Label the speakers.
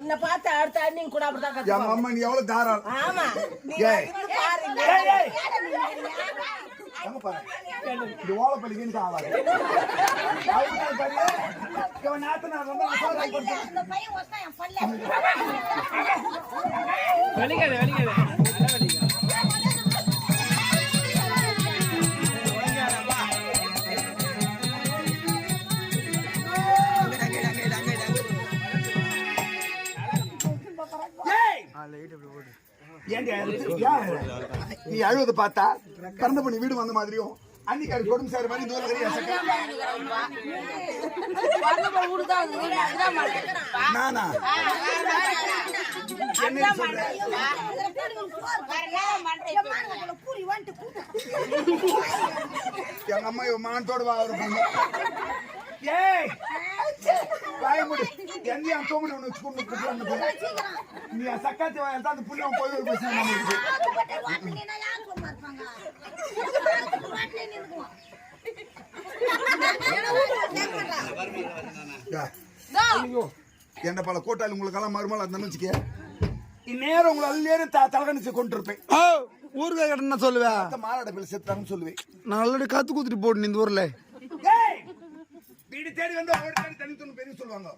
Speaker 1: உன்னை பார்த்து அடுத்த நீங்க கூட அப்படிதான்
Speaker 2: என் அம்மா நீ எவ்வளவு தாராளம்.
Speaker 1: ஆமா
Speaker 2: இது ஓலப்பள்ளிக்கு ஆகாது. நீ அழுவதை பார்த்தா பிறந்த பண்ணி வீடு வந்த மாதிரியும் அன்னைக்கு கொடுமை சார் மாதிரி நானா எங்க அம்மா மானத்தோடு வாங்க பொண்ணு. ஏய் பயமுடி எங்கேயும் தோமடி ஒன்று வச்சுக்கொண்டு நீ சக்காத்தி வாங்க அந்த புள்ளி போய் ஒரு பிரச்சனை என்ன பல கூட்டாளி உங்களுக்கெல்லாம் மறுமலை அந்த வச்சுக்க இந்நேரம் உங்களை அல்லேரும் தலகணிச்சு கொண்டு இருப்பேன்.
Speaker 3: ஊருக்கு என்ன சொல்லுவேன்,
Speaker 2: மாறாட பேர் செத்தாங்கன்னு சொல்லுவேன்.
Speaker 3: நான் ஆல்ரெடி காத்து கூத்துட்டு போட்டு இந்த ஊர்ல
Speaker 2: வீடு தேடி வந்து தனி பெரிய சொல்லுவாங்க.